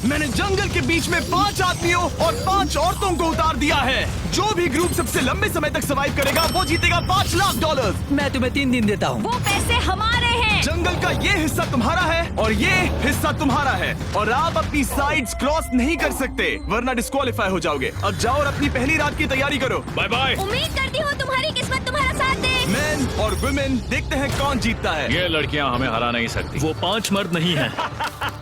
मैंने जंगल के बीच में 5 आदमियों और 5 औरतों को उतार दिया है। जो भी ग्रुप सबसे लंबे समय तक सर्वाइव करेगा वो जीतेगा $5 लाख। मैं तुम्हें 3 दिन देता हूँ। वो पैसे हमारे हैं। जंगल का ये हिस्सा तुम्हारा है और ये हिस्सा तुम्हारा है और आप अपनी साइड्स क्रॉस नहीं कर सकते वरना डिस्क्वालीफाई हो जाओगे। अब जाओ और अपनी पहली रात की तैयारी करो। Bye bye. उम्मीद करती हूँ तुम्हारी किस्मत तुम्हारा साथ दे। मेन और वुमेन, देखते हैं कौन जीतता है। ये लड़कियां हमें हरा नहीं सकती। वो 5 मर्द नहीं हैं।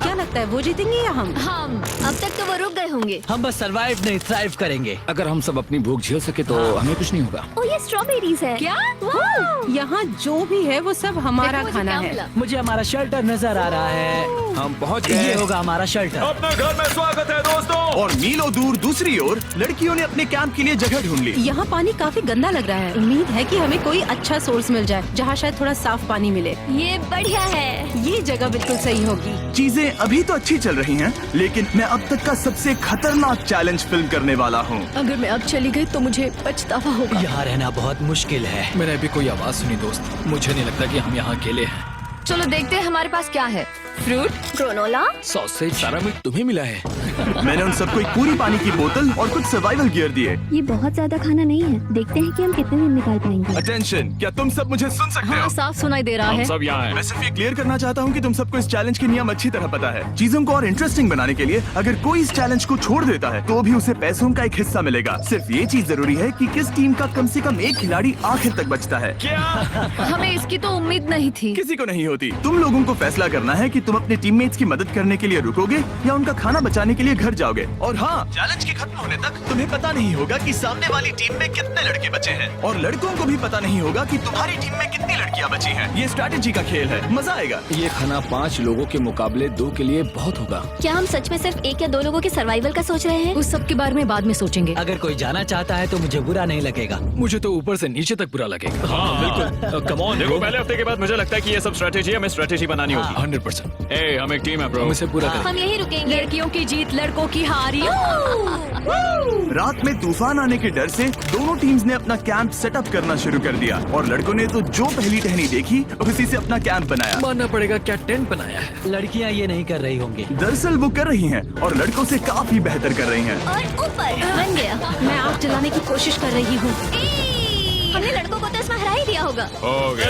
क्या लगता है वो जीतेंगे या हम? अब तक तो वो रुक गए होंगे। हम बस सरवाइव नहीं थ्राइव करेंगे। अगर हम सब अपनी भूख झेल सके तो हमें कुछ नहीं होगा। ओ ये स्ट्रॉबेरीज है। क्या? यहाँ जो भी है वो सब हमारा खाना है। मुझे हमारा शेल्टर नजर आ रहा है। हम पहुँच ये गए। होगा हमारा शेल्टर। अपने घर में स्वागत है दोस्तों। और मीलों दूर दूसरी ओर लड़कियों ने अपने कैंप के लिए जगह ढूंढ ली। यहाँ पानी काफी गंदा लग रहा है। उम्मीद है कि हमें कोई अच्छा सोर्स मिल जाए जहाँ शायद थोड़ा साफ पानी मिले। ये बढ़िया है। ये जगह बिल्कुल सही होगी। चीजें अभी तो अच्छी चल रही हैं, लेकिन मैं अब तक का सबसे खतरनाक चैलेंज फिल्म करने वाला हूँ। अगर मैं अब चली गई तो मुझे पछतावा होगा। यहाँ रहना बहुत मुश्किल है। मैंने अभी कोई आवाज सुनी दोस्त। मुझे नहीं लगता कि हम यहाँ अकेले हैं। चलो देखते हैं हमारे पास क्या है। Fruit, granola. सॉसेज, सारा मीट तुम्हें मिला है। मैंने उन सबको एक पूरी पानी की बोतल और कुछ सर्वाइवल गियर दिए। ये बहुत ज्यादा खाना नहीं है। देखते हैं कि हम कितने दिन निकाल पाएंगे। अटेंशन, क्या तुम सब मुझे सुन सकते हो? साफ सुनाई दे रहा हम है। सब यहाँ हैं। मैं सिर्फ ये क्लियर करना चाहता हूँ कि तुम सबको इस चैलेंज के नियम अच्छी तरह पता है। चीजों को और इंटरेस्टिंग बनाने के लिए अगर कोई इस चैलेंज को छोड़ देता है तो भी उसे पैसों का एक हिस्सा मिलेगा। सिर्फ ये चीज जरूरी है कि किस टीम का कम से कम एक खिलाड़ी आखिर तक बचता है। हमें इसकी तो उम्मीद नहीं थी। किसी को नहीं होती। तुम लोगों को फैसला करना है कि तुम अपने टीममेट्स की मदद करने के लिए रुकोगे या उनका खाना बचाने के लिए घर जाओगे। और हाँ, चैलेंज के खत्म होने तक तुम्हें पता नहीं होगा कि सामने वाली टीम में कितने लड़के बचे हैं और लड़कों को भी पता नहीं होगा कि तुम्हारी टीम में कितनी लड़कियां बची हैं। ये स्ट्रैटेजी का खेल है, मजा आएगा। ये खाना 5 लोगों के मुकाबले 2 के लिए बहुत होगा। क्या हम सच में सिर्फ 1 या 2 लोगों के सर्वाइवल का सोच रहे हैं? उस सब के बारे में बाद में सोचेंगे। अगर कोई जाना चाहता है तो मुझे बुरा नहीं लगेगा। मुझे तो ऊपर से नीचे तक बुरा लगेगा। हाँ बिल्कुल। कम ऑन, देखो पहले हफ्ते के बाद मुझे लगता है कि ये सब स्ट्रेटेजी हमें स्ट्रेटेजी बनानी होगी। 100%। ए, हम एक टीम है ब्रो। हम इसे पूरा करें। हम यही रुकेंगे। लड़कियों की जीत, लड़कों की हार। रात में तूफान आने के डर से दोनों टीम्स ने अपना कैंप सेटअप करना शुरू कर दिया और लड़कों ने तो जो पहली टहनी देखी उसी से अपना कैंप बनाया। मानना पड़ेगा, क्या टेंट बनाया है। लड़कियाँ ये नहीं कर रही होंगी। दरअसल वो कर रही हैं और लड़कों से काफी बेहतर कर रही हैं। और ऊपर बन गया। मैं आग जलाने की कोशिश कर रही हूँ। हमने लड़कों को तो इसमें हरा ही दिया होगा। हो गया।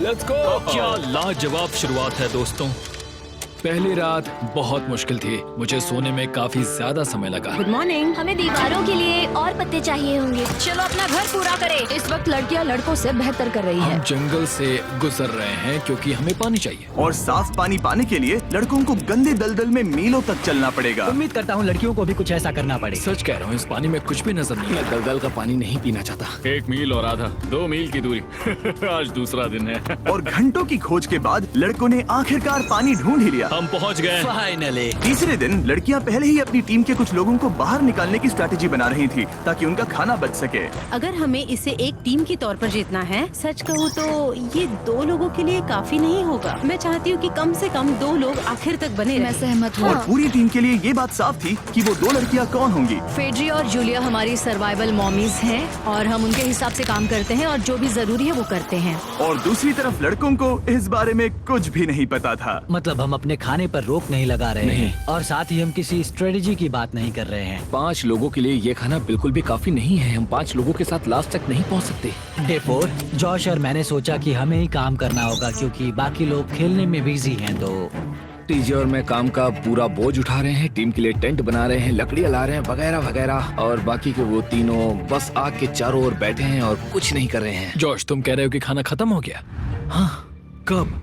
Let's go. क्या लाजवाब शुरुआत है दोस्तों। पहली रात बहुत मुश्किल थी। मुझे सोने में काफी ज्यादा समय लगा। Good morning. हमें दीवारों के लिए और पत्ते चाहिए होंगे। चलो अपना घर पूरा करें। इस वक्त लड़कियां लड़कों से बेहतर कर रही हम है। जंगल से गुजर रहे हैं क्योंकि हमें पानी चाहिए। और साफ पानी पाने के लिए लड़कों को गंदे दलदल में मीलों तक चलना पड़ेगा। उम्मीद करता हूँ लड़कियों को भी कुछ ऐसा करना पड़े। सच कह रहा हूँ, इस पानी में कुछ भी नजर नहीं। मैं दलदल का पानी नहीं पीना चाहता। 1 मील और आधा, 2 मील की दूरी। आज दूसरा दिन है। और घंटों की खोज के बाद लड़कों ने आखिरकार पानी ढूंढ ही लिया। हम पहुँच गए। फाइनली। तीसरे दिन लड़कियां पहले ही अपनी टीम के कुछ लोगों को बाहर निकालने की स्ट्रैटेजी बना रही थी ताकि उनका खाना बच सके। अगर हमें इसे एक टीम के तौर पर जीतना है, सच कहूँ तो ये 2 लोगों के लिए काफी नहीं होगा। मैं चाहती हूँ कि कम से कम 2 लोग आखिर तक बने मैं रहें। सहमत हूँ। और पूरी टीम के लिए ये बात साफ थी कि वो 2 लड़कियां कौन होंगी। फेड्री और जूलिया हमारी सर्वाइवल मॉमीज हैं और हम उनके हिसाब से काम करते हैं और जो भी जरूरी है वो करते हैं। और दूसरी तरफ लड़कों को इस बारे में कुछ भी नहीं पता था। मतलब हम अपने खाने पर रोक नहीं लगा रहे हैं और साथ ही हम किसी स्ट्रेटेजी की बात नहीं कर रहे हैं। 5 लोगों के लिए ये खाना बिल्कुल भी काफी नहीं है। हम 5 लोगों के साथ लास्ट तक नहीं पहुंच सकते। डे 4, जॉश और मैंने सोचा कि हमें ही काम करना होगा क्योंकि बाकी लोग खेलने में बिजी हैं। तो टीजे और मैं काम का पूरा बोझ उठा रहे हैं। टीम के लिए टेंट बना रहे हैं, लकड़ियां ला रहे हैं, वगैरह वगैरह। और बाकी के वो तीनों बस आग के चारों ओर बैठे हैं और कुछ नहीं कर रहे हैं। जॉश, तुम कह रहे हो कि खाना खत्म हो गया? हाँ, कब?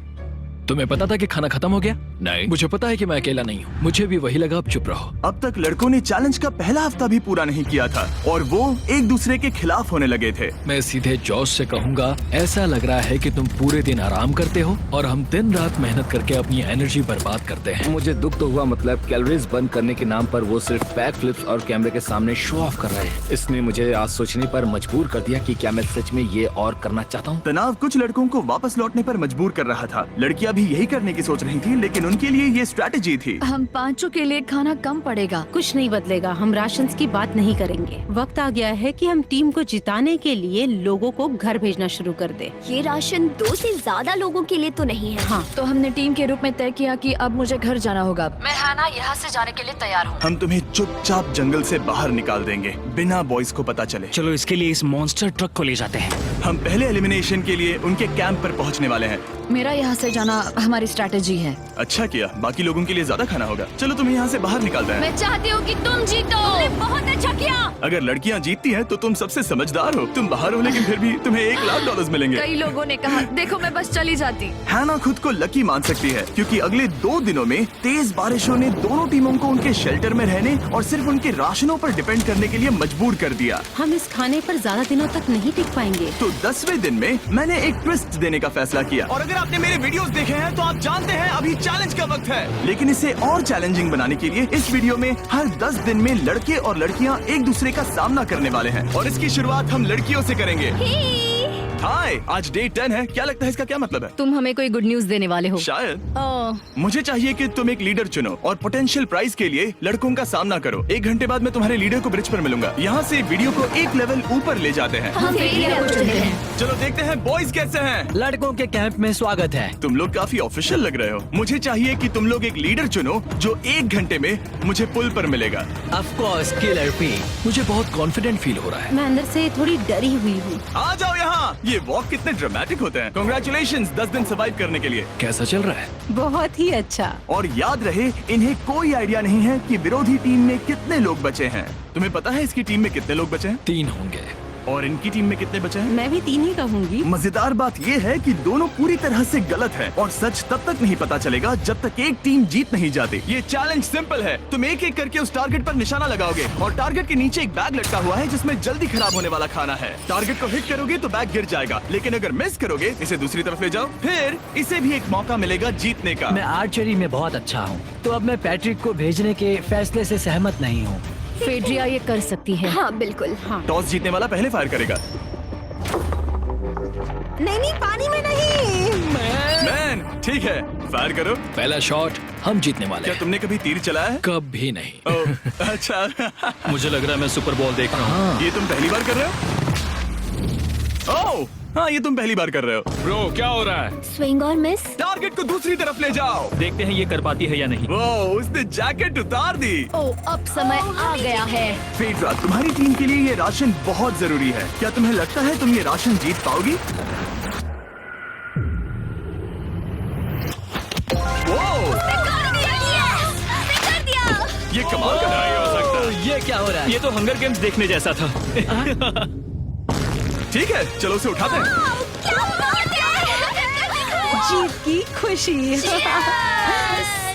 तुम्हें पता था कि खाना खत्म हो गया? नहीं, मुझे पता है कि मैं अकेला नहीं हूँ। मुझे भी वही लगा। अब चुप रहो। अब तक लड़कों ने चैलेंज का पहला हफ्ता भी पूरा नहीं किया था और वो एक दूसरे के खिलाफ होने लगे थे। मैं सीधे जॉश से कहूँगा, ऐसा लग रहा है कि तुम पूरे दिन आराम करते हो और हम दिन रात मेहनत करके अपनी एनर्जी बर्बाद करते हैं। मुझे दुख तो हुआ, मतलब कैलोरीज बर्न करने के नाम पर वो सिर्फ बैक फ्लिप्स और कैमरे के सामने शो ऑफ कर रहे हैं। इसने मुझे आज सोचने पर मजबूर कर दिया कि क्या मैं सच में ये और करना चाहता हूँ। तनाव कुछ लड़कों को वापस लौटने पर मजबूर कर रहा था। लड़कियां अभी यही करने की सोच रही थी, लेकिन उनके लिए ये स्ट्रैटेजी थी। हम पांचों के लिए खाना कम पड़ेगा। कुछ नहीं बदलेगा, हम राशन की बात नहीं करेंगे। वक्त आ गया है कि हम टीम को जिताने के लिए लोगों को घर भेजना शुरू कर दे। ये राशन 2 से ज्यादा लोगों के लिए तो नहीं है। हाँ, तो हमने टीम के रूप में तय किया कि अब मुझे घर जाना होगा। मैं हाना यहाँ से जाने के लिए तैयार हूँ। हम तुम्हें चुपचाप जंगल से बाहर निकाल देंगे बिना बॉयज को पता चले। चलो इसके लिए इस मॉन्स्टर ट्रक को ले जाते हैं। हम पहले एलिमिनेशन के लिए उनके कैंप पर पहुंचने वाले हैं। मेरा यहाँ से जाना हमारी स्ट्रैटेजी है। अच्छा किया, बाकी लोगों के लिए ज्यादा खाना होगा। चलो तुम्हें यहाँ से बाहर निकालते हैं। मैं चाहती हूँ कि तुम जीतो। बहुत अच्छा किया। अगर लड़कियाँ जीतती हैं तो तुम सबसे समझदार हो। तुम बाहर हो लेकिन फिर भी तुम्हें $1,00,000 मिलेंगे। कई लोगों ने कहा देखो मैं बस चली जाती। हैना खुद को लकी मान सकती है क्योंकि अगले 2 दिनों में तेज बारिशों ने दोनों टीमों को उनके शेल्टर में रहने और सिर्फ उनके राशनों पर डिपेंड करने के लिए मजबूर कर दिया। हम इस खाने पर ज्यादा दिनों तक नहीं टिक पाएंगे। तो 10वें दिन में मैंने एक ट्विस्ट देने का फैसला किया। और अगर आपने मेरे वीडियोस देखे हैं तो आप जानते हैं अभी चैलेंज का वक्त है। लेकिन इसे और चैलेंजिंग बनाने के लिए इस वीडियो में हर 10 दिन में लड़के और लड़कियां एक दूसरे का सामना करने वाले हैं और इसकी शुरुआत हम लड़कियों से करेंगे। हाय, आज डे 10 है। क्या लगता है इसका क्या मतलब है? तुम हमें कोई गुड न्यूज देने वाले हो। शायद। ओह, मुझे चाहिए कि तुम एक लीडर चुनो और पोटेंशियल प्राइज के लिए लड़कों का सामना करो। 1 घंटे बाद मैं तुम्हारे लीडर को ब्रिज पर मिलूंगा। यहाँ से वीडियो को एक लेवल ऊपर ले जाते हैं। हम फेलियर को चुनते हैं। चलो देखते हैं बॉयज कैसे हैं। लड़कों के कैंप में स्वागत है। तुम लोग काफी ऑफिशियल लग रहे हो। मुझे चाहिए कि तुम लोग एक लीडर चुनो जो 1 घंटे में मुझे पुल पर मिलेगा। Of course killer P. मुझे बहुत कॉन्फिडेंट फील हो रहा है। मैं अंदर से थोड़ी डरी हुई हूँ। आ जाओ यहाँ। ये वॉक कितने ड्रामेटिक होते हैं। कांग्रेचुलेशंस 10 दिन सर्वाइव करने के लिए। कैसा चल रहा है? बहुत ही अच्छा। और याद रहे, इन्हें कोई आइडिया नहीं है कि विरोधी टीम में कितने लोग बचे हैं। तुम्हें पता है इसकी टीम में कितने लोग बचे हैं? 3 होंगे। और इनकी टीम में कितने बचे हैं? मैं भी 3 ही कहूँगी। मजेदार बात ये है कि दोनों पूरी तरह से गलत है और सच तब तक नहीं पता चलेगा जब तक एक टीम जीत नहीं जाती। ये चैलेंज सिंपल है। तुम एक एक करके उस टारगेट पर निशाना लगाओगे और टारगेट के नीचे एक बैग लटका हुआ है जिसमें जल्दी खराब होने वाला खाना है। टारगेट को हिट करोगे तो बैग गिर जाएगा, लेकिन अगर मिस करोगे इसे दूसरी तरफ ले जाओ, फिर इसे भी एक मौका मिलेगा जीतने का। मैं आर्चरी में बहुत अच्छा हूँ, तो अब मैं पैट्रिक को भेजने के फैसले से सहमत नहीं हूँ। फेड्रिया ये कर सकती है। हाँ बिल्कुल। हाँ, टॉस जीतने वाला पहले फायर करेगा। नहीं, पानी में नहीं। मैन, ठीक है, फायर करो। पहला शॉट हम जीतने वाले क्या हैं। तुमने कभी तीर चलाया है? कभी नहीं। ओह, अच्छा। मुझे लग रहा है मैं सुपर बॉल देख रहा हूँ। ये तुम पहली बार कर रहे हो? ओह, हाँ, ये तुम पहली बार कर रहे हो। ब्रो क्या हो रहा है? स्विंग और मिस। टारगेट को दूसरी तरफ ले जाओ। देखते हैं ये कर पाती है या नहीं। वो उसने जैकेट उतार दी। ओह, अब समय आ गया है। फेड्रा, तुम्हारी टीम के लिए ये राशन बहुत जरूरी है। क्या तुम्हें लगता है तुम ये राशन जीत पाओगी? वो ये कमाल का नहीं हो सकता। ये क्या हो रहा है? ये तो हंगर गेम्स देखने जैसा था। ठीक है, चलो उसे उठाते हैं। जीत की खुशी।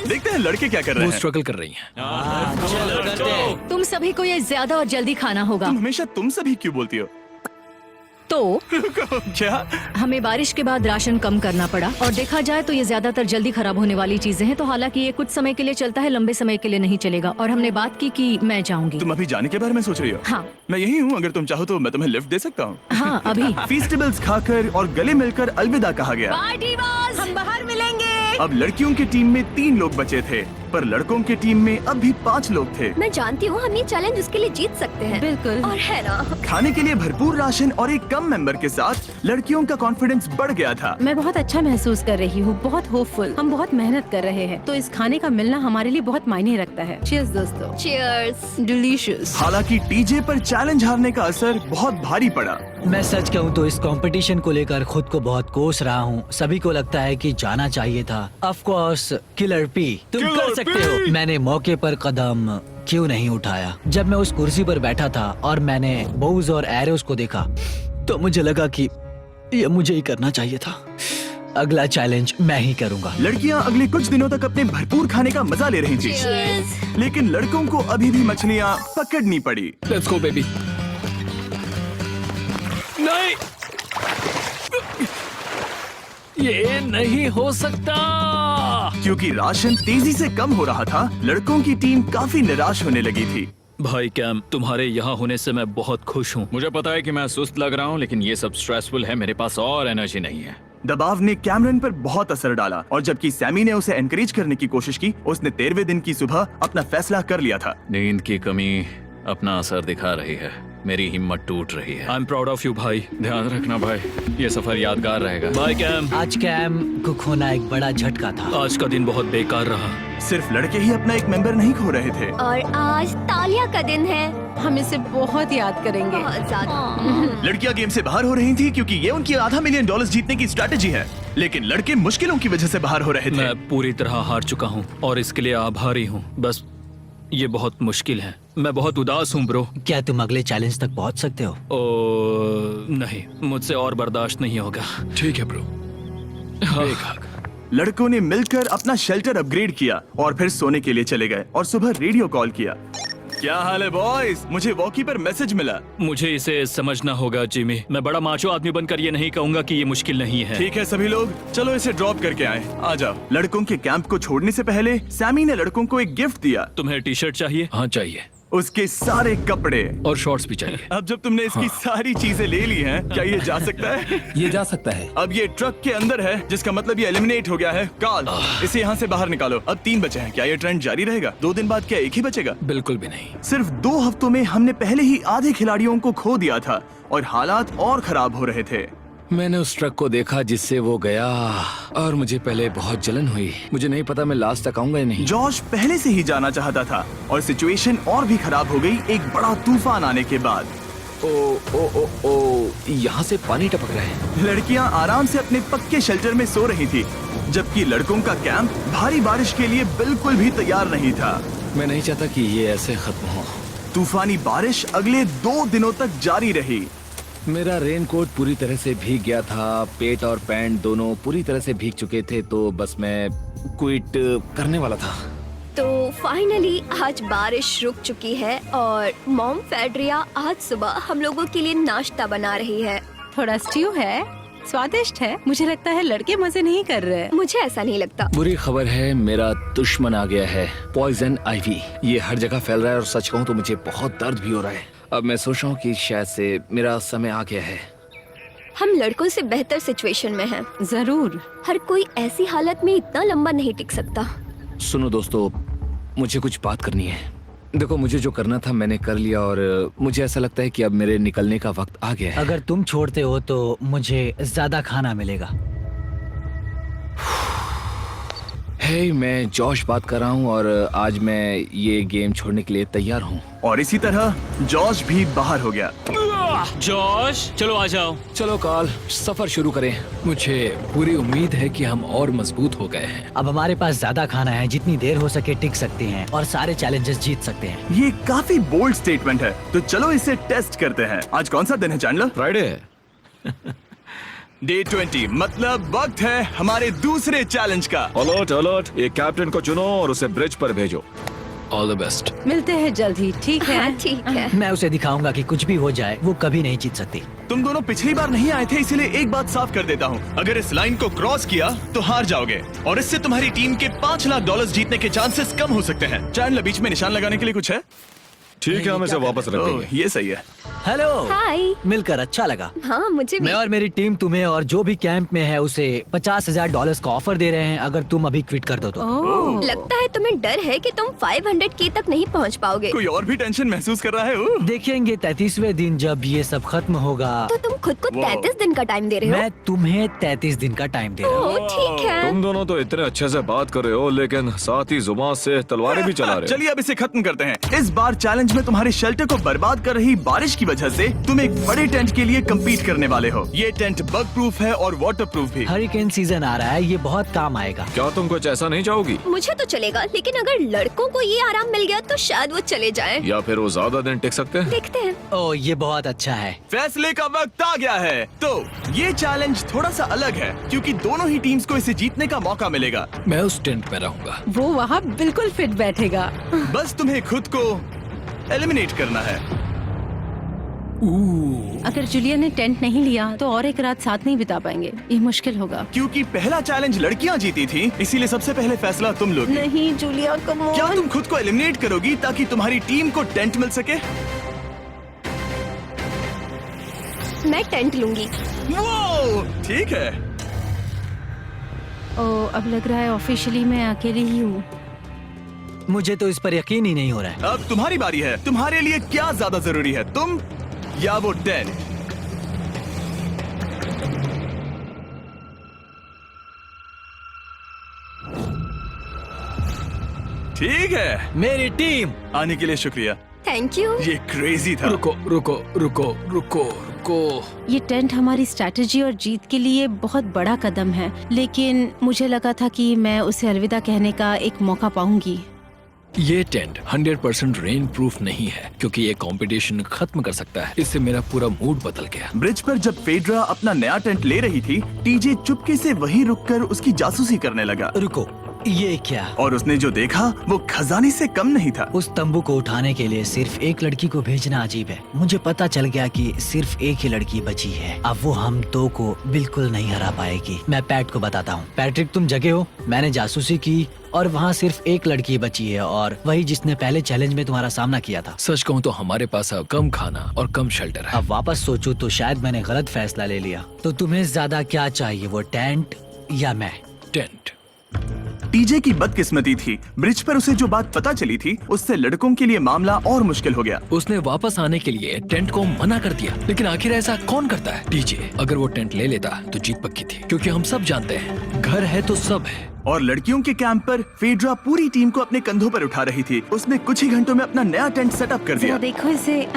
देखते हैं लड़के क्या कर रहे वो हैं। स्ट्रगल कर रही हैं। चलो करते हैं। तुम सभी को ये ज्यादा और जल्दी खाना होगा। तुम हमेशा तुम सभी क्यों बोलती हो? तो क्या? हमें बारिश के बाद राशन कम करना पड़ा और देखा जाए तो ये ज्यादातर जल्दी खराब होने वाली चीजें हैं। तो हालांकि ये कुछ समय के लिए चलता है, लंबे समय के लिए नहीं चलेगा। और हमने बात की कि मैं जाऊंगी। तुम अभी जाने के बारे में सोच रही हो? हाँ। मैं यही हूँ, अगर तुम चाहो तो मैं तुम्हें लिफ्ट दे सकता हूँ। हाँ, अभी। फीस्टेबल्स खाकर और गले मिलकर अलविदा कहा गया। हम बाहर मिलेंगे। अब लड़कियों की टीम में 3 लोग बचे थे, पर लड़कों की टीम में अब भी 5 लोग थे। मैं जानती हूँ हम ये चैलेंज उसके लिए जीत सकते हैं। बिल्कुल। और है ना, खाने के लिए भरपूर राशन और एक कम मेंबर के साथ लड़कियों का कॉन्फिडेंस बढ़ गया था। मैं बहुत अच्छा महसूस कर रही हूँ, बहुत होपफुल। हम बहुत मेहनत कर रहे हैं, तो इस खाने का मिलना हमारे लिए बहुत मायने रखता है। चीयर्स दोस्तों। चीयर्स। डिलीशियस। हालांकि टीजे पर चैलेंज हारने का असर बहुत भारी पड़ा। मैं सच कहूँ तो इस कंपटीशन को लेकर खुद को बहुत कोस रहा हूँ। सभी को लगता है कि जाना चाहिए था। ऑफ कोर्स किलर पी, तुम कर सकते हो। मैंने मौके पर कदम क्यों नहीं उठाया? जब मैं उस कुर्सी पर बैठा था और मैंने बोज और एरोस को देखा तो मुझे लगा कि ये मुझे ही करना चाहिए था। अगला चैलेंज मैं ही करूंगा। लड़कियां अगले कुछ दिनों तक अपने भरपूर खाने का मजा ले रही थी, लेकिन लड़कों को अभी भी मछलियां पकड़नी पड़ी। Let's go baby. नहीं, ये नहीं हो सकता। क्योंकि राशन तेजी से कम हो रहा था, लड़कों की टीम काफी निराश होने लगी थी। भाई कैम, तुम्हारे यहाँ होने से मैं बहुत खुश हूँ। मुझे पता है कि मैं सुस्त लग रहा हूँ, लेकिन ये सब स्ट्रेसफुल है। मेरे पास और एनर्जी नहीं है। दबाव ने कैमरन पर बहुत असर डाला और जबकि सैमी ने उसे एनकरेज करने की कोशिश की, उसने 13वें दिन की सुबह अपना फैसला कर लिया था। नींद की कमी अपना असर दिखा रही है, मेरी हिम्मत टूट रही है। I am proud of you भाई। ध्यान रखना भाई, ये सफर यादगार रहेगा। Bye cam. आज कैम को खोना एक बड़ा झटका था। आज का दिन बहुत बेकार रहा। सिर्फ लड़के ही अपना एक मेंबर नहीं खो रहे थे। और आज तालिया का दिन है। हम इसे बहुत याद करेंगे। बहुत ज्यादा। लड़कियां गेम से बाहर हो रही थी क्योंकि ये उनकी $500 मिलियन जीतने की स्ट्रैटेजी है, लेकिन लड़के मुश्किलों की वजह से बाहर हो रहे थे। मैं पूरी तरह हार चुका हूँ और इसके लिए आभारी हूँ। बस ये बहुत मुश्किल है। मैं बहुत उदास हूँ ब्रो। क्या तुम अगले चैलेंज तक पहुंच सकते हो? नहीं, मुझसे और बर्दाश्त नहीं होगा। ठीक है ब्रो। लड़कों ने मिलकर अपना शेल्टर अपग्रेड किया और फिर सोने के लिए चले गए और सुबह रेडियो कॉल किया। क्या हाल है बॉयज? मुझे वॉकी पर मैसेज मिला। मुझे इसे समझना होगा जिमी। मैं बड़ा माचो आदमी बनकर ये नहीं कहूंगा कि ये मुश्किल नहीं है। ठीक है सभी लोग, चलो इसे ड्रॉप करके आए। आ जाओ। लड़कों के कैंप को छोड़ने से पहले सैमी ने लड़कों को एक गिफ्ट दिया। तुम्हें टी शर्ट चाहिए? हाँ चाहिए, उसके सारे कपड़े। और शॉर्ट्स भी चाहिए। अब जब तुमने इसकी सारी चीजें ले ली हैं, क्या ये जा सकता है? ये जा सकता है। अब ये ट्रक के अंदर है, जिसका मतलब ये एलिमिनेट हो गया है। कार्ल, इसे यहाँ से बाहर निकालो। अब 3 बचे हैं। क्या ये ट्रेंड जारी रहेगा? 2 दिन बाद क्या एक ही बचेगा? बिल्कुल भी नहीं। सिर्फ 2 हफ्तों में हमने पहले ही आधे खिलाड़ियों को खो दिया था और हालात और खराब हो रहे थे। मैंने उस ट्रक को देखा जिससे वो गया और मुझे पहले बहुत जलन हुई। मुझे नहीं पता मैं लास्ट तक आऊंगा या नहीं। जॉश पहले से ही जाना चाहता था और सिचुएशन और भी खराब हो गई एक बड़ा तूफान आने के बाद। ओ, यहाँ से पानी टपक रहा है। लड़कियां आराम से अपने पक्के शेल्टर में सो रही थी, जबकि लड़कों का कैंप भारी बारिश के लिए बिल्कुल भी तैयार नहीं था। मैं नहीं चाहता कि ये ऐसे खत्म हो। तूफानी बारिश अगले 2 दिनों तक जारी रही। मेरा रेनकोट पूरी तरह से भीग गया था, पेट और पैंट दोनों पूरी तरह से भीग चुके थे, तो बस मैं क्विट करने वाला था। तो फाइनली आज बारिश रुक चुकी है और मॉम फेड्रिया आज सुबह हम लोगों के लिए नाश्ता बना रही है। थोड़ा स्ट्यू है, स्वादिष्ट है। मुझे लगता है लड़के मजे नहीं कर रहे। मुझे ऐसा नहीं लगता। बुरी खबर है, मेरा दुश्मन आ गया है, पॉइजन आइवी। ये हर जगह फैल रहा है और सच कहूँ तो मुझे बहुत दर्द भी हो रहा है। अब मैं सोच रहा हूँ कि शायद से मेरा समय आ गया है। हम लड़कों से बेहतर सिचुएशन में हैं। जरूर। हर कोई ऐसी हालत में इतना लंबा नहीं टिक सकता। सुनो दोस्तों, मुझे कुछ बात करनी है। देखो, मुझे जो करना था मैंने कर लिया और मुझे ऐसा लगता है कि अब मेरे निकलने का वक्त आ गया है। अगर तुम छोड़ते हो तो मुझे ज्यादा खाना मिलेगा। हे, मैं जॉश बात कर रहा हूँ और आज मैं ये गेम छोड़ने के लिए तैयार हूँ। और इसी तरह जॉश भी बाहर हो गया। जॉश, चलो आ जाओ। चलो कार्ल, सफर शुरू करें। मुझे पूरी उम्मीद है कि हम और मजबूत हो गए हैं। अब हमारे पास ज्यादा खाना है, जितनी देर हो सके टिक सकते हैं और सारे चैलेंजेस जीत सकते हैं। ये काफी बोल्ड स्टेटमेंट है, तो चलो इसे टेस्ट करते हैं। आज कौन सा दिन है चैंडलर? फ्राइडे। डे 20, मतलब वक्त है हमारे दूसरे चैलेंज का। अलर्ट अलर्ट, एक कैप्टन को चुनो और उसे ब्रिज पर भेजो। All the best. मिलते हैं जल्द ही, ठीक है? हाँ, ठीक है। मैं उसे दिखाऊंगा कि कुछ भी हो जाए वो कभी नहीं जीत सकती। तुम दोनों पिछली बार नहीं आए थे, इसीलिए एक बात साफ कर देता हूँ। अगर इस लाइन को क्रॉस किया तो हार जाओगे और इससे तुम्हारी टीम के $5 लाख जीतने के चांसेस कम हो सकते हैं। चैंडलर, बीच में निशान लगाने के लिए कुछ है? ठीक है, हम इसे वापस रख देंगे। ये सही है। हेलो। हाय। मिलकर अच्छा लगा। हाँ, मुझे भी। मैं और मेरी टीम तुम्हें और जो भी कैंप में है उसे $50,000 का ऑफर दे रहे हैं अगर तुम अभी क्विट कर दो तो। लगता है तुम्हें डर है कि तुम 500K तक नहीं पहुंच पाओगे। कोई और भी टेंशन महसूस कर रहा है? देखेंगे 33वें दिन जब ये सब खत्म होगा। तो तुम खुद को 33 दिन का टाइम दे रहे हो? मैं तुम्हें 33 दिन का टाइम दे रहा हूँ। ओह, ठीक है। तुम दोनों तो इतने अच्छे से बात कर रहे हो, लेकिन साथ ही जुबान से तलवारें भी चला रहे हो। चलिए अब इसे खत्म करते हैं। इस बार चैलेंज में तुम्हारे शेल्टर को बर्बाद कर रही बारिश की वजह से तुम एक बड़े टेंट के लिए कम्पीट करने वाले हो। ये टेंट बग प्रूफ है और वाटर प्रूफ भी। हरिकेन सीजन आ रहा है, ये बहुत काम आएगा। क्या तुम कुछ ऐसा नहीं चाहोगी? मुझे तो चलेगा, लेकिन अगर लड़कों को ये आराम मिल गया तो शायद वो चले जाएं। या फिर वो ज्यादा दिन टिक सकते हैं? देखते हैं। ओह, ये बहुत अच्छा है। फैसले का वक्त आ गया है। तो ये चैलेंज थोड़ा सा अलग है क्योंकि दोनों ही टीम्स को इसे जीतने का मौका मिलेगा। मैं उस टेंट में रहूंगा। वो वहाँ बिल्कुल फिट बैठेगा। बस तुम्हें खुद को एलिमिनेट करना है। अगर जूलिया ने टेंट नहीं लिया तो और एक रात साथ नहीं बिता पाएंगे। ये मुश्किल होगा। क्योंकि पहला चैलेंज लड़कियां जीती थी, इसीलिए सबसे पहले फैसला तुम लोगी। नहीं जूलिया, कम ऑन। क्या तुम खुद को एलिमिनेट करोगी ताकि तुम्हारी टीम को टेंट मिल सके? मैं टेंट लूंगी। वो ठीक है। ओ, अब लग रहा है ऑफिशियली मैं अकेली ही हूँ। मुझे तो इस पर यकीन ही नहीं हो रहा है। अब तुम्हारी बारी है। तुम्हारे लिए क्या ज्यादा जरूरी है, तुम या वो टेंट? ठीक है, मेरी टीम। आने के लिए शुक्रिया। Thank you. ये क्रेजी था। रुको रुको रुको रुको रुको। ये टेंट हमारी स्ट्रैटेजी और जीत के लिए बहुत बड़ा कदम है, लेकिन मुझे लगा था कि मैं उसे अलविदा कहने का एक मौका पाऊंगी। ये टेंट 100% रेन प्रूफ नहीं है, क्योंकि ये कंपटीशन खत्म कर सकता है। इससे मेरा पूरा मूड बदल गया। ब्रिज पर जब फेड्रा अपना नया टेंट ले रही थी, टीजे चुपके से वहीं रुककर उसकी जासूसी करने लगा। रुको, ये क्या? और उसने जो देखा वो खजाने से कम नहीं था। उस तंबू को उठाने के लिए सिर्फ एक लड़की को भेजना अजीब है। मुझे पता चल गया कि सिर्फ एक ही लड़की बची है। अब वो हम दो को बिल्कुल नहीं हरा पाएगी। मैं पैट को बताता हूँ। पैट्रिक, तुम जगे हो? मैंने जासूसी की और वहाँ सिर्फ एक लड़की बची है, और वही जिसने पहले चैलेंज में तुम्हारा सामना किया था। सच कहूँ तो हमारे पास अब कम खाना और कम शेल्टर है। अब वापस सोचूं तो शायद मैंने गलत फैसला ले लिया। तो तुम्हें ज्यादा क्या चाहिए, वो टेंट या मैं? टेंट। टीजे की बदकिस्मती थी, ब्रिज पर उसे जो बात पता चली थी उससे लड़कों के लिए मामला और मुश्किल हो गया। उसने वापस आने के लिए टेंट को मना कर दिया, लेकिन आखिर ऐसा कौन करता है? टीजे अगर वो टेंट ले लेता तो जीत पक्की थी, क्योंकि हम सब जानते हैं घर है तो सब है। और लड़कियों के कैंप पर फेड्रा पूरी टीम को अपने कंधों पर उठा रही थी। उसने कुछ ही घंटों में अपना नया टेंट सेटअप कर दिया। जरा देखो इसे।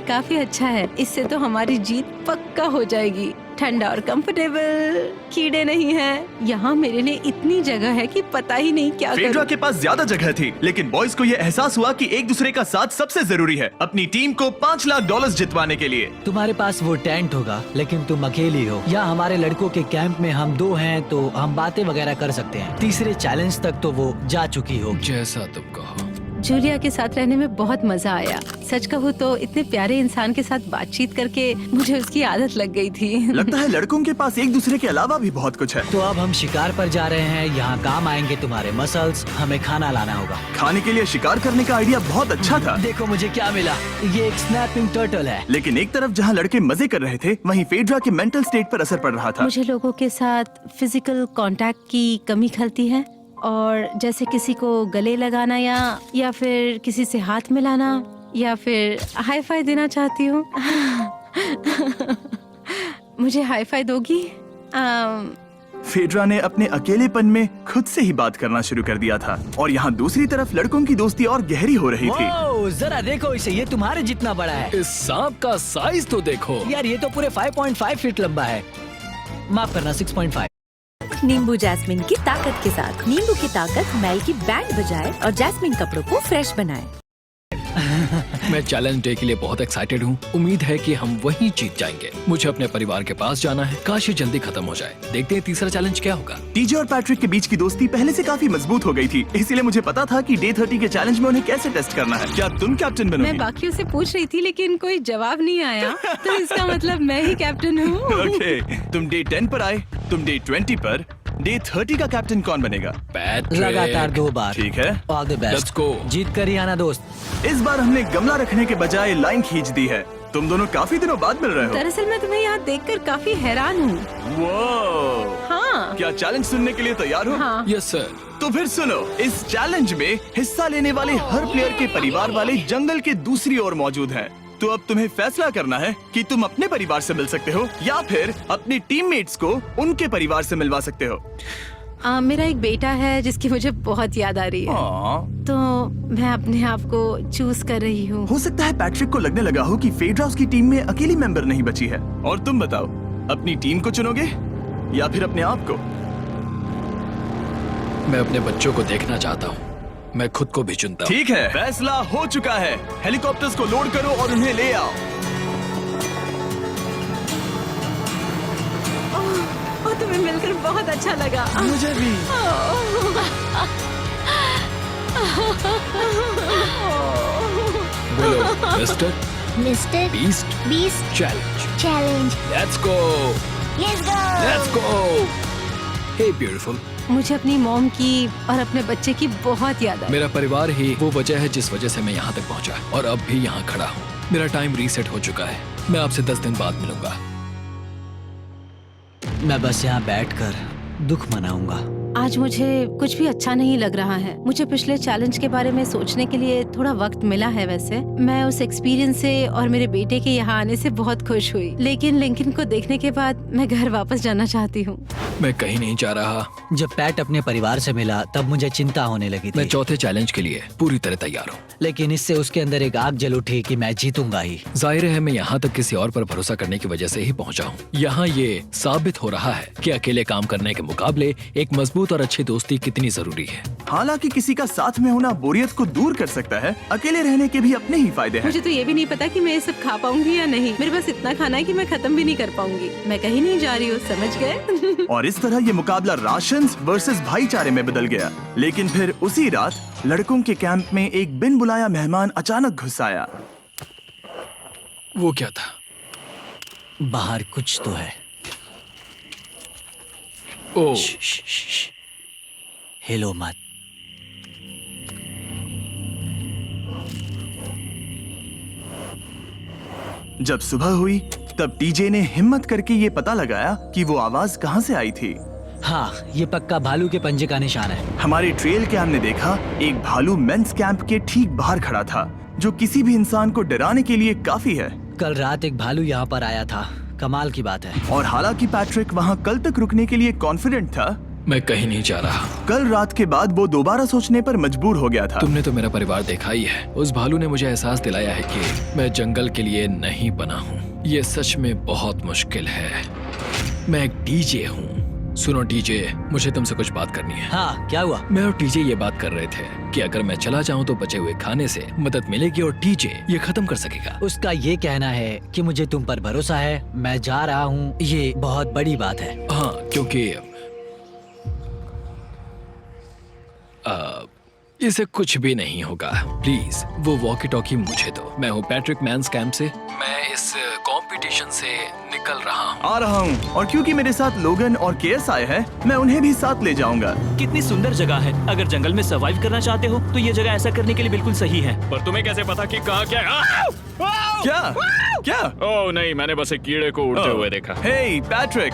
काफी अच्छा है। इससे तो हमारी जीत पक्का हो जाएगी। ठंडा और कंफर्टेबल, कीड़े नहीं हैं। यहाँ मेरे लिए इतनी जगह है कि पता ही नहीं क्या फेड्रा करूं। के पास ज्यादा जगह थी, लेकिन बॉयज को ये एहसास हुआ कि एक दूसरे का साथ सबसे जरूरी है अपनी टीम को $5 लाख जितवाने के लिए। तुम्हारे पास वो टेंट होगा, लेकिन तुम अकेली हो। या हमारे लड़कों के कैंप में हम दो हैं तो हम बातें वगैरह कर सकते हैं। तीसरे चैलेंज तक तो वो जा चुकी हो। जैसा तुम कहो। जूलिया के साथ रहने में बहुत मजा आया। सच कहूँ तो इतने प्यारे इंसान के साथ बातचीत करके मुझे उसकी आदत लग गई थी। लगता है लड़कों के पास एक दूसरे के अलावा भी बहुत कुछ है। तो अब हम शिकार पर जा रहे हैं। यहाँ काम आएंगे तुम्हारे मसल्स। हमें खाना लाना होगा। खाने के लिए शिकार करने का आइडिया बहुत अच्छा था। देखो मुझे क्या मिला। ये एक स्नैपिंग टर्टल है। लेकिन एक तरफ जहाँ लड़के मजे कर रहे थे, वहीं फेड्रा के मेंटल स्टेट पर असर पड़ रहा था। मुझे लोगों के साथ फिजिकल कांटेक्ट की कमी खलती है, और जैसे किसी को गले लगाना या फिर किसी से हाथ मिलाना या फिर हाई फाई देना चाहती हूँ। मुझे हाई फाई दोगी? फेड्रा ने अपने अकेलेपन में खुद से ही बात करना शुरू कर दिया था, और यहाँ दूसरी तरफ लड़कों की दोस्ती और गहरी हो रही थी। वो, जरा देखो इसे, ये तुम्हारे जितना बड़ा है। इस सांप का साइज तो देखो यार, ये तो पूरे 5.5 फीट लंबा है। माफ करना, 6.5। नींबू जैस्मिन की ताकत के साथ। नींबू की ताकत मैल की बैंड बजाए और जैस्मिन कपड़ों को फ्रेश बनाए। मैं चैलेंज डे के लिए बहुत एक्साइटेड हूँ। उम्मीद है कि हम वहीं जीत जाएंगे। मुझे अपने परिवार के पास जाना है। काश ये जल्दी खत्म हो जाए। देखते हैं तीसरा चैलेंज क्या होगा। टीजे और पैट्रिक के बीच की दोस्ती पहले से काफी मजबूत हो गई थी, इसीलिए मुझे पता था कि डे 30 के चैलेंज में उन्हें कैसे टेस्ट करना है। क्या तुम कैप्टन बनोगी? मैं बाकियों से पूछ रही थी, लेकिन कोई जवाब नहीं आया, तो इसका मतलब मैं ही कैप्टन हूँ। ओके, तुम डे 10 पर आए, तुम डे 20 पर। डे 30 का कैप्टन कौन बनेगा? पैट्रिक। लगातार 2 बार। ठीक है, all the best. Let's go। जीत कर ही आना दोस्त। इस बार हमने गमला रखने के बजाय लाइन खींच दी है। तुम दोनों काफी दिनों बाद मिल रहे हो। दरअसल मैं तुम्हें यहाँ देखकर काफी हैरान हूँ। वो हाँ। क्या चैलेंज सुनने के लिए तैयार हो? हाँ। Yes sir. तो फिर सुनो, इस चैलेंज में हिस्सा लेने वाले हर प्लेयर के परिवार वाले जंगल के दूसरी ओर मौजूद हैं। तो अब तुम्हें फैसला करना है कि तुम अपने परिवार से मिल सकते हो या फिर अपने टीममेट्स को उनके परिवार से मिलवा सकते हो। मेरा एक बेटा है जिसकी मुझे बहुत याद आ रही है, तो मैं अपने आप को चूज कर रही हूँ। हो सकता है पैट्रिक को लगने लगा हो कि फेड्रा उसकी टीम में अकेली मेंबर नहीं बची है। और तुम बताओ, अपनी टीम को चुनोगे या फिर अपने आप को? मैं अपने बच्चों को देखना चाहता हूँ। मैं खुद को भी चुनता हूँ। ठीक है, फैसला हो चुका है। हेलीकॉप्टर्स को लोड करो और उन्हें ले आओ। तुम्हें मिलकर बहुत अच्छा लगा। मुझे भी। बोलो mister mister beast challenge. Let's go. Let's go. Hey beautiful. मुझे अपनी मॉम की और अपने बच्चे की बहुत याद आई। मेरा परिवार ही वो वजह है जिस वजह से मैं यहाँ तक पहुँचा और अब भी यहाँ खड़ा हूँ। मेरा टाइम रीसेट हो चुका है। मैं आपसे 10 दिन बाद मिलूंगा। मैं बस यहाँ बैठकर दुख मनाऊंगा। आज मुझे कुछ भी अच्छा नहीं लग रहा है। मुझे पिछले चैलेंज के बारे में सोचने के लिए थोड़ा वक्त मिला है। वैसे मैं उस एक्सपीरियंस से और मेरे बेटे के यहाँ आने से बहुत खुश हुई, लेकिन लिंकन को देखने के बाद मैं घर वापस जाना चाहती हूँ। मैं कहीं नहीं जा रहा। जब पैट अपने परिवार से मिला तब मुझे चिंता होने लगी थी। मैं चौथे चैलेंज के लिए पूरी तरह तैयार हूँ, लेकिन इससे उसके अंदर एक आग जल उठी कि मैं जीतूंगा ही। जाहिर है मैं यहाँ तक किसी और पर भरोसा करने की वजह से ही पहुँचा हूँ। यहाँ ये साबित हो रहा है कि अकेले काम करने के मुकाबले एक मजबूत और अच्छी दोस्ती कितनी जरूरी है। हालांकि किसी का साथ में होना बोरियत को दूर कर सकता है, अकेले रहने के भी अपने ही फायदे हैं। मुझे तो ये भी नहीं पता कि मैं ये सब खा पाऊंगी या नहीं। मेरे पास इतना खाना है कि मैं खत्म भी नहीं कर पाऊंगी। मैं कहीं नहीं जा रही हूँ, समझ गए? और इस तरह ये मुकाबला राशंस वर्सेस भाईचारे में बदल गया। लेकिन फिर उसी रात लड़कों के कैंप में एक बिन बुलाया मेहमान अचानक घुस आया। वो क्या था? बाहर कुछ तो है। ओह, हिलो मत। जब सुबह हुई तब टीजे ने हिम्मत करके ये पता लगाया कि वो आवाज कहाँ से आई थी। हाँ, ये पक्का भालू के पंजे का निशान है। हमारे ट्रेल कैम ने देखा एक भालू मेंस कैंप के ठीक बाहर खड़ा था, जो किसी भी इंसान को डराने के लिए काफी है। कल रात एक भालू यहाँ पर आया था, कमाल की बात है। और हालांकि पैट्रिक वहाँ कल तक रुकने के लिए कॉन्फिडेंट था, मैं कहीं नहीं जा रहा। कल रात के बाद वो दोबारा सोचने पर मजबूर हो गया था। तुमने तो मेरा परिवार देखा ही है। उस भालू ने मुझे एहसास दिलाया है कि मैं जंगल के लिए नहीं बना हूँ। ये सच में बहुत मुश्किल है। मैं एक डीजे हूँ। सुनो डीजे, मुझे तुमसे कुछ बात करनी है। हाँ, क्या हुआ? मैं और टीजे ये बात कर रहे थे कि अगर मैं चला जाऊँ तो बचे हुए खाने से मदद मिलेगी और टीजे ये खत्म कर सकेगा। उसका ये कहना है कि मुझे तुम पर भरोसा है, मैं जा रहा हूँ, ये बहुत बड़ी बात है। हाँ, क्योंकि इसे कुछ भी नहीं होगा। प्लीज वो वॉकी टॉकी मुझे दो। मैं हूँ पैट्रिक मेंस कैंप से। मैं इस कंपटीशन से निकल रहा हूँ। आ रहा हूँ, और क्योंकि मेरे साथ लोगन और केएस आए हैं, मैं उन्हें भी साथ ले जाऊंगा। कितनी सुंदर जगह है। अगर जंगल में सर्वाइव करना चाहते हो तो ये जगह ऐसा करने के लिए बिल्कुल सही है। पर तुम्हें कैसे पता कि कहाँ क्या है? क्या? ओह नहीं, मैंने बस एक कीड़े को उड़ते हुए देखा। हे पैट्रिक,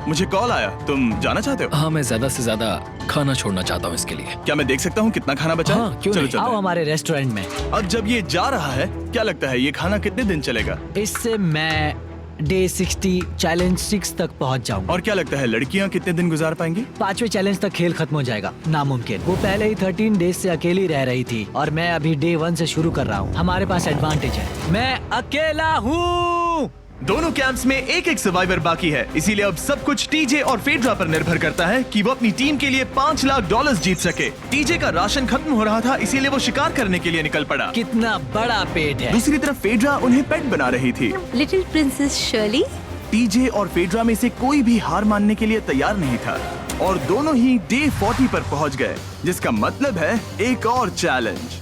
मुझे कॉल आया, तुम जाना चाहते हो? हाँ, मैं ज्यादा से ज्यादा खाना छोड़ना चाहता हूँ इसके लिए। क्या मैं देख सकता हूँ कितना खाना बचा है? हाँ, क्यों चलो नहीं? चलते आओ हैं। हमारे रेस्टोरेंट में। अब जब ये जा रहा है, क्या लगता है ये खाना कितने दिन चलेगा? इससे मैं डे 60 चैलेंज 6 तक पहुंच जाऊंगा। और क्या लगता है लड़कियाँ कितने दिन गुजार पाएंगी? 5वें चैलेंज तक खेल खत्म हो जाएगा। नामुमकिन। वो पहले ही 13 डेज से अकेली रह रही थी और मैं अभी डे 1 से शुरू कर रहा हूँ। हमारे पास एडवांटेज है, मैं अकेला हूँ। दोनों कैंप्स में एक एक सर्वाइवर बाकी है, इसीलिए अब सब कुछ टीजे और फेड्रा पर निर्भर करता है कि वो अपनी टीम के लिए $5 लाख जीत सके। टीजे का राशन खत्म हो रहा था, इसीलिए वो शिकार करने के लिए निकल पड़ा। कितना बड़ा पेट है। दूसरी तरफ फेड्रा उन्हें पेट बना रही थी। Little princess Shirley. टीजे और फेड्रा में से कोई भी हार मानने के लिए तैयार नहीं था, और दोनों ही डे 40 पर पहुंच गए, जिसका मतलब है एक और चैलेंज।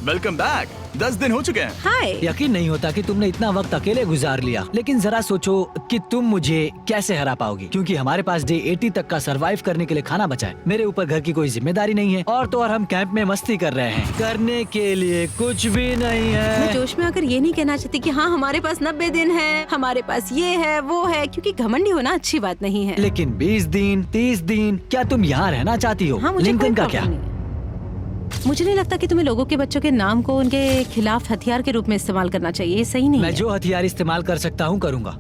Welcome back. 10 दिन हो चुके हैं। हाय। यकीन नहीं होता कि तुमने इतना वक्त अकेले गुजार लिया, लेकिन जरा सोचो कि तुम मुझे कैसे हरा पाओगी, क्योंकि हमारे पास डे 80 तक का सरवाइव करने के लिए खाना बचा है। मेरे ऊपर घर की कोई जिम्मेदारी नहीं है, और तो और हम कैंप में मस्ती कर रहे हैं। करने के लिए कुछ भी नहीं मैं है। जोश में आकर ये नहीं कहना चाहती कि हाँ हमारे पास 90 दिन है, हमारे पास ये है वो है, क्योंकि घमंडी होना अच्छी बात नहीं है। लेकिन 20 दिन 30 दिन, क्या तुम यहाँ रहना चाहती हो? हाँ, मुझे लिंकन कोई का क्या? प्रॉब्लम नहीं है। मुझे नहीं लगता कि तुम्हें लोगों के बच्चों के नाम को उनके खिलाफ हथियार के रूप में इस्तेमाल करना चाहिए। ये सही नहीं मैं है। जो हथियार इस्तेमाल कर सकता हूँ करूँगा।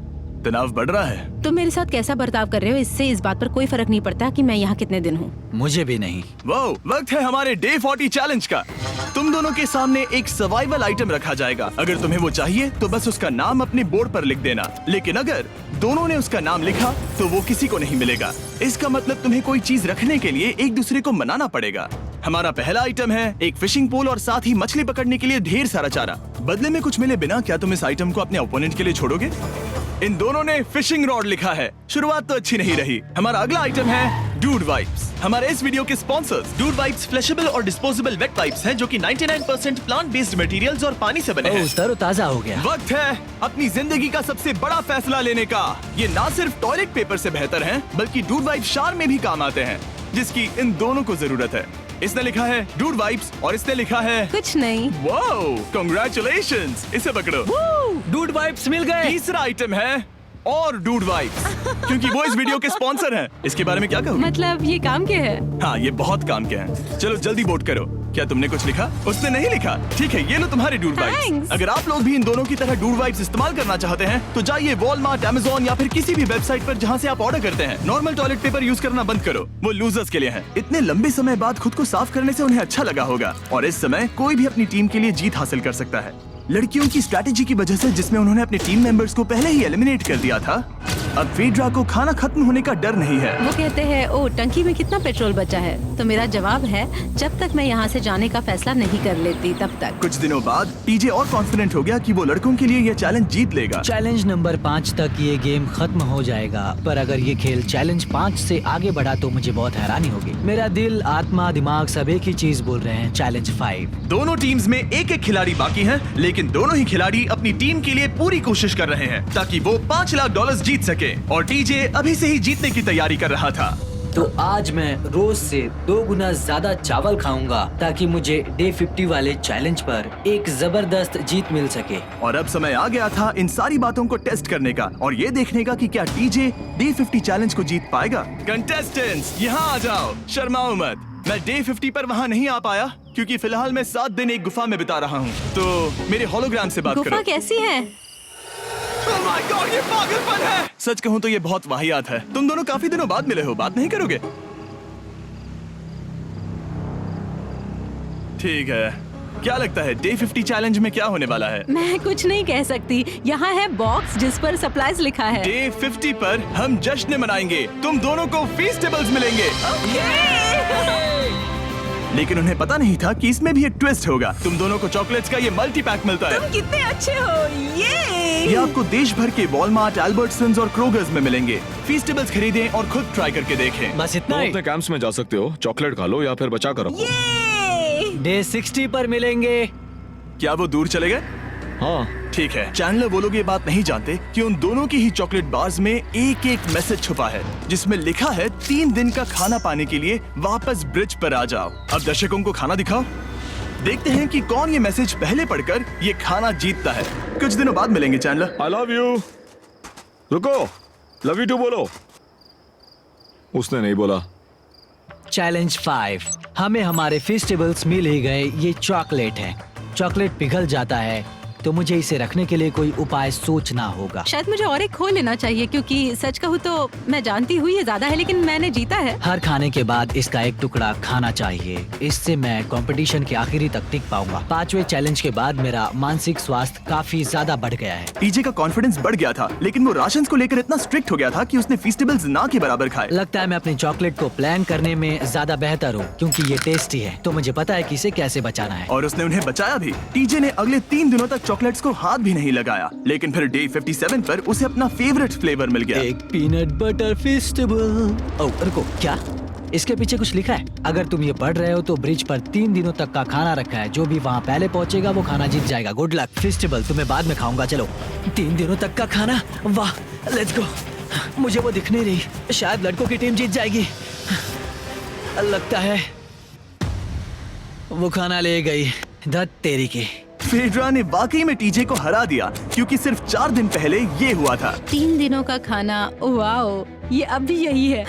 तनाव बढ़ रहा है। तुम मेरे साथ कैसा बर्ताव कर रहे हो, इससे इस बात पर कोई फर्क नहीं पड़ता कि मैं यहाँ कितने दिन हूँ। मुझे भी नहीं। वो वक्त है हमारे डे 40 चैलेंज का। तुम दोनों के सामने एक सर्वाइवल आइटम रखा जाएगा। अगर तुम्हें वो चाहिए तो बस उसका नाम अपने बोर्ड पर लिख देना, लेकिन अगर दोनों ने उसका नाम लिखा तो वो किसी को नहीं मिलेगा। इसका मतलब तुम्हें कोई चीज रखने के लिए एक दूसरे को मनाना पड़ेगा। हमारा पहला आइटम है एक फिशिंग पोल और साथ ही मछली पकड़ने के लिए ढेर सारा चारा। बदले में कुछ मिले बिना क्या तुम इस आइटम को अपने ओपोनेंट के लिए छोड़ोगे? इन दोनों ने फिशिंग रॉड लिखा है। शुरुआत तो अच्छी नहीं रही। हमारा अगला आइटम है डूड वाइप्स। हमारे इस वीडियो के स्पॉन्सर्स डूड वाइप्स फ्लैशेबल और डिस्पोजेबल वेट वाइप्स हैं, जो कि 99% प्लांट बेस्ड मटेरियल्स और पानी से बने हैं। तरोताजा हो गया। वक्त है अपनी जिंदगी का सबसे बड़ा फैसला लेने का। ये ना सिर्फ टॉयलेट पेपर से बेहतर हैं, बल्कि डूड वाइप शार में भी काम आते हैं, जिसकी इन दोनों को जरूरत है। इसने लिखा है डूड वाइप्स और इसने लिखा है कुछ नहीं। Wow, congratulations. इसे पकड़ो। डूड वाइप्स मिल गए। तीसरा आइटम है और डूड वाइब्स, क्योंकि वो इस वीडियो के स्पॉन्सर हैं। इसके बारे में क्या कहोगे? मतलब ये काम क्या है? हाँ, ये बहुत काम के हैं। चलो जल्दी वोट करो। क्या तुमने कुछ लिखा? उसने नहीं लिखा। ठीक है, ये लो तुम्हारे डूड वाइब्स। Thanks. अगर आप लोग भी इन दोनों की तरह डूड वाइब्स इस्तेमाल करना चाहते हैं तो जाइए वॉलमार्ट, अमेज़न या फिर किसी भी वेबसाइट पर जहाँ से आप ऑर्डर करते हैं। नॉर्मल टॉयलेट पेपर यूज करना बंद करो, वो लूजर्स के लिए है। इतने लंबे समय बाद खुद को साफ करने से उन्हें अच्छा लगा होगा, और इस समय कोई भी अपनी टीम के लिए जीत हासिल कर सकता है। लड़कियों की स्ट्रैटेजी की वजह से, जिसमें उन्होंने अपने टीम मेंबर्स को पहले ही एलिमिनेट कर दिया था, अब फेड्रा को खाना खत्म होने का डर नहीं है। वो कहते हैं ओ टंकी में कितना पेट्रोल बचा है, तो मेरा जवाब है जब तक मैं यहाँ से जाने का फैसला नहीं कर लेती तब तक। कुछ दिनों बाद टीजे और कॉन्फिडेंट हो गया कि वो लड़कों के लिए ये चैलेंज जीत लेगा। चैलेंज नंबर 5 तक ये गेम खत्म हो जाएगा, पर अगर ये खेल चैलेंज 5 से आगे बढ़ा तो मुझे बहुत हैरानी होगी। मेरा दिल, आत्मा, दिमाग सब एक ही चीज बोल रहे हैं, चैलेंज 5। दोनों टीम्स में एक एक खिलाड़ी बाकी हैं, लेकिन दोनों ही खिलाड़ी अपनी टीम के लिए पूरी कोशिश कर रहे हैं ताकि वो $5 लाख जीत सके, और टीजे अभी से ही जीतने की तैयारी कर रहा था। तो आज मैं रोज से 2 गुना ज्यादा चावल खाऊंगा ताकि मुझे डे 50 वाले चैलेंज पर एक जबरदस्त जीत मिल सके। और अब समय आ गया था इन सारी बातों को टेस्ट करने का और ये देखने का कि क्या टीजे डे 50 चैलेंज को जीत पाएगा। कंटेस्टेंट्स यहाँ आ जाओ, शर्माओ मत। मैं डे 50 पर वहाँ नहीं आ पाया क्योंकि फिलहाल मैं 7 दिन एक गुफा में बिता रहा हूँ, तो मेरे होलोग्राम से बात गुफा करो। कैसी है? Oh my God, ये पागलपन है। सच कहूँ तो ये बहुत वाहियात है। तुम दोनों काफी दिनों बाद मिले हो, बात नहीं करोगे? ठीक है, क्या लगता है डे 50 चैलेंज में क्या होने वाला है? मैं कुछ नहीं कह सकती। यहाँ है बॉक्स जिस पर सप्लाईज लिखा है। डे 50 पर हम जश्न मनाएंगे, तुम दोनों को फीस्टेबल्स मिलेंगे। लेकिन उन्हें पता नहीं था कि इसमें भी एक ट्विस्ट होगा। तुम दोनों को चॉकलेट्स का ये मल्टी पैक मिलता है। तुम कितने अच्छे हो, ये आपको देश भर के वॉलमार्ट, अल्बर्टसन्स और क्रोगर्स में मिलेंगे। फीस्टेबल्स खरीदें और खुद ट्राई करके देखें। बस इतना तुम ही। अपने कैंप्स में जा सकते हो, चॉकलेट खा लो या फिर बचा कर रखो। डे 60 पर मिलेंगे। क्या वो दूर चले गए? हाँ, ठीक है। चैंडलर वो लोग ये बात नहीं जानते कि उन दोनों की ही चॉकलेट बार्स में एक एक मैसेज छुपा है जिसमें लिखा है 3 दिन का खाना पाने के लिए वापस ब्रिज पर आ जाओ। अब दर्शकों को खाना दिखाओ, देखते हैं कि कौन ये मैसेज पहले पढ़कर ये खाना जीतता है। कुछ दिनों बाद मिलेंगे चैंडलर। I love you. रुको, लव यू टू बोलो। उसने नहीं बोला। चैलेंज 5, हमें हमारे फेस्टिवल्स मिल ही गए। ये चॉकलेट है। चॉकलेट पिघल जाता है तो मुझे इसे रखने के लिए कोई उपाय सोचना होगा। शायद मुझे और एक खो लेना चाहिए, क्योंकि सच कहूँ तो मैं जानती हूँ ये ज्यादा है, लेकिन मैंने जीता है। हर खाने के बाद इसका एक टुकड़ा खाना चाहिए, इससे मैं कंपटीशन के आखिरी तक टिक पाऊंगा। 5वें चैलेंज के बाद मेरा मानसिक स्वास्थ्य काफी ज्यादा बढ़ गया है। टीजे का कॉन्फिडेंस बढ़ गया था, लेकिन वो राशंस को लेकर इतना स्ट्रिक्ट हो गया था कि उसने फीस्टेबल्स ना के बराबर खाए। लगता है मैं अपनी चॉकलेट को प्लान करने में ज्यादा बेहतर हूँ, क्योंकि ये टेस्टी है तो मुझे पता है कि इसे कैसे बचाना है। और उसने उन्हें बचाया भी। टीजे ने अगले 3 दिनों तक चॉकलेट्स को हाथ भी नहीं लगाया, लेकिन फिर डे 57 पर उसे अपना फेवरेट फ्लेवर मिल गया। एक पीनट बटर फेस्टिवल। ओह रुको, क्या इसके पीछे कुछ लिखा है? अगर तुम ये पढ़ रहे हो तो ब्रिज पर 3 दिनों तक का खाना रखा है। जो भी वहाँ पहले पहुँचेगा वो खाना जीत जाएगा। Good luck. फेस्टिवल तुम्हें बाद में खाऊंगा। चलो, 3 दिनों तक का खाना, वाह, लेट्स गो। मुझे वो दिख नहीं रही, शायद लड़कों की टीम जीत जाएगी। लगता है वो खाना ले गई। धत तेरी की। फेड्रा ने वाकई में टीजे को हरा दिया, क्योंकि सिर्फ 4 दिन पहले ये हुआ था। 3 दिनों का खाना, वाओ, ये अब भी यही है।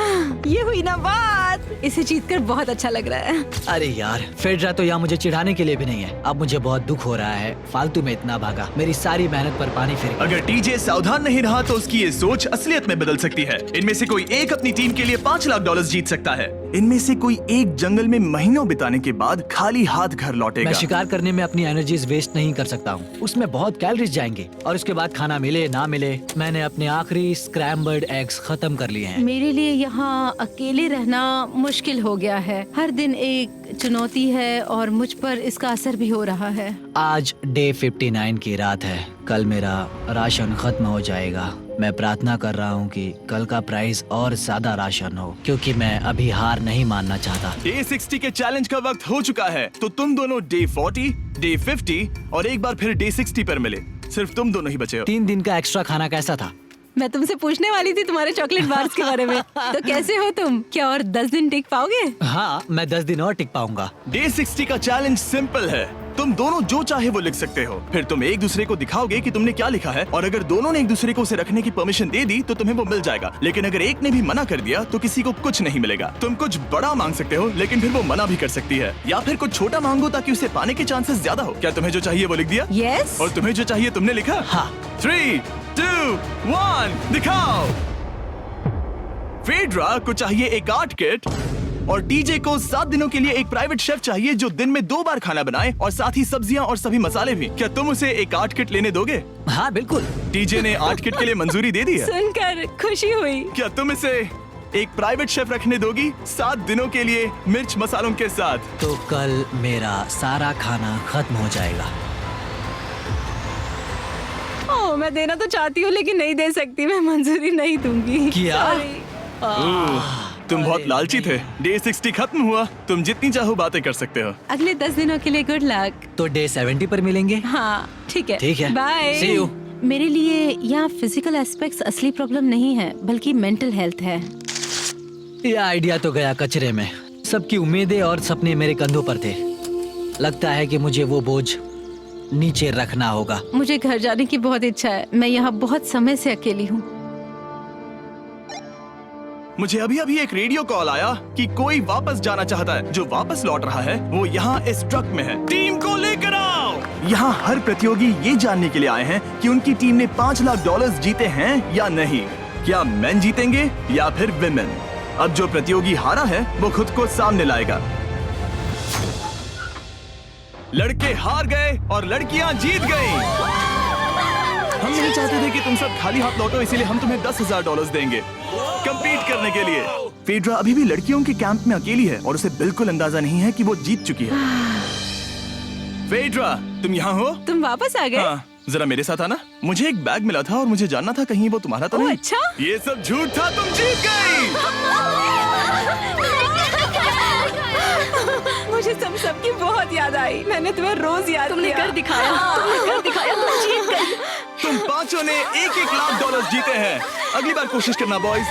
ये हुई ना बात। इसे जीतकर बहुत अच्छा लग रहा है। अरे यार, फेड्रा तो यहाँ मुझे चिढ़ाने के लिए भी नहीं है। अब मुझे बहुत दुख हो रहा है, फालतू में इतना भागा, मेरी सारी मेहनत पर पानी फिर गया। अगर टीजे सावधान नहीं रहा तो उसकी ये सोच असलियत में बदल सकती है। इनमें से कोई एक अपनी टीम के लिए $5 लाख जीत सकता है। इनमें से कोई एक जंगल में महीनों बिताने के बाद खाली हाथ घर लौटेगा। मैं शिकार करने में अपनी एनर्जीज वेस्ट नहीं कर सकता हूँ, उसमें बहुत कैलोरीज जाएंगे। और उसके बाद खाना मिले ना मिले, मैंने अपने आखिरी स्क्रैम्बल्ड एग्स खत्म कर लिए हैं। मेरे लिए यहाँ अकेले रहना मुश्किल हो गया है। हर दिन एक चुनौती है और मुझ पर इसका असर भी हो रहा है। आज डे 59 की रात है। कल मेरा राशन खत्म हो जाएगा। मैं प्रार्थना कर रहा हूँ कि कल का प्राइस और ज्यादा राशन हो, क्योंकि मैं अभी हार नहीं मानना चाहता। डे 60 के चैलेंज का वक्त हो चुका है, तो तुम दोनों डे 40, डे 50 और एक बार फिर डे 60 पर मिले। सिर्फ तुम दोनों ही बचे हो। 3 दिन का एक्स्ट्रा खाना कैसा था? मैं तुमसे पूछने वाली थी तुम्हारे चॉकलेट बार्स के बारे में। तो कैसे हो तुम? क्या और 10 दिन टिक पाओगे? हाँ, मैं 10 दिन और टिक पाऊंगा। डे 60 का चैलेंज सिंपल है। तुम दोनों जो चाहे वो लिख सकते हो, फिर तुम एक दूसरे को दिखाओगे कि तुमने क्या लिखा है, और अगर दोनों ने एक दूसरे को उसे रखने की परमिशन दे दी तो तुम्हें वो मिल जाएगा। लेकिन अगर एक ने भी मना कर दिया तो किसी को कुछ नहीं मिलेगा। तुम कुछ बड़ा मांग सकते हो, लेकिन फिर वो मना भी कर सकती है, या फिर कुछ छोटा मांगो ताकि उसे पाने के चांसेस ज्यादा हो। क्या तुम्हें जो चाहिए वो लिख दिया? यस। और तुम्हें जो चाहिए तुमने लिखा? हाँ। 3, 2, 1 दिखाओ। फेड्रा को चाहिए एक आर्ट किट, और टीजे को 7 दिनों के लिए एक प्राइवेट शेफ चाहिए जो दिन में 2 बार खाना बनाए, और साथ ही सब्जियां और सभी मसाले भी। क्या तुम उसे एक आर्ट किट लेने दोगे? हाँ बिल्कुल। टीजे ने आर्ट किट के लिए मंजूरी दे दी है। सुनकर खुशी हुई। क्या तुम इसे एक प्राइवेट शेफ रखने दोगी 7 दिनों के लिए मिर्च मसालों के साथ? तो कल मेरा सारा खाना खत्म हो जाएगा। ओह, मैं देना तो चाहती हूँ लेकिन नहीं दे सकती, मैं मंजूरी नहीं दूंगी। क्या? Sorry। तुम बहुत लालची थे। डे 60 खत्म हुआ, तुम जितनी चाहो बातें कर सकते हो। अगले 10 दिनों के लिए गुड लक। तो डे 70 पर मिलेंगे। हाँ ठीक है। ठीक है। बाय। See you। मेरे लिए यहाँ फिजिकल एस्पेक्ट्स असली प्रॉब्लम नहीं है, बल्कि मेंटल हेल्थ है। ये आइडिया तो गया कचरे में। सबकी उम्मीदें और सपने मेरे कंधों पर थे। लगता है कि मुझे वो बोझ नीचे रखना होगा। मुझे घर जाने की बहुत इच्छा है। मैं यहाँ बहुत समय से अकेली हूँ। मुझे अभी अभी एक रेडियो कॉल आया कि कोई वापस जाना चाहता है। जो वापस लौट रहा है वो यहाँ इस ट्रक में है। टीम को लेकर आओ। यहाँ हर प्रतियोगी ये जानने के लिए आए हैं कि उनकी टीम ने $5 लाख जीते हैं या नहीं। क्या मेन जीतेंगे या फिर विमेन? अब जो प्रतियोगी हारा है वो खुद को सामने लाएगा। लड़के हार गए और लड़कियां जीत गईं। हम नहीं चाहते थे कि तुम सब खाली हाथ लौटो, इसीलिए हम तुम्हें $10,000 देंगे कंपीट करने के लिए। फेड्रा अभी भी लड़कियों के कैंप में अकेली है और उसे बिल्कुल अंदाजा नहीं है कि वो जीत चुकी है। फेड्रा, तुम यहाँ हो? तुम वापस आ गए? हाँ, जरा मेरे साथ आना। मुझे एक बैग मिला था और मुझे जानना था कहीं वो तुम्हारा तो नहीं। अच्छा? ये सब झूठ था, तुम जीत गई। मुझे सबकी बहुत याद आई। मैंने तुम्हें रोज याद तुमने किया। कर दिखाया, तुमने कर दिखाया, तुम जीत गई। तुम पांचों ने $1-1 लाख जीते हैं। अगली बार कोशिश करना बॉयज।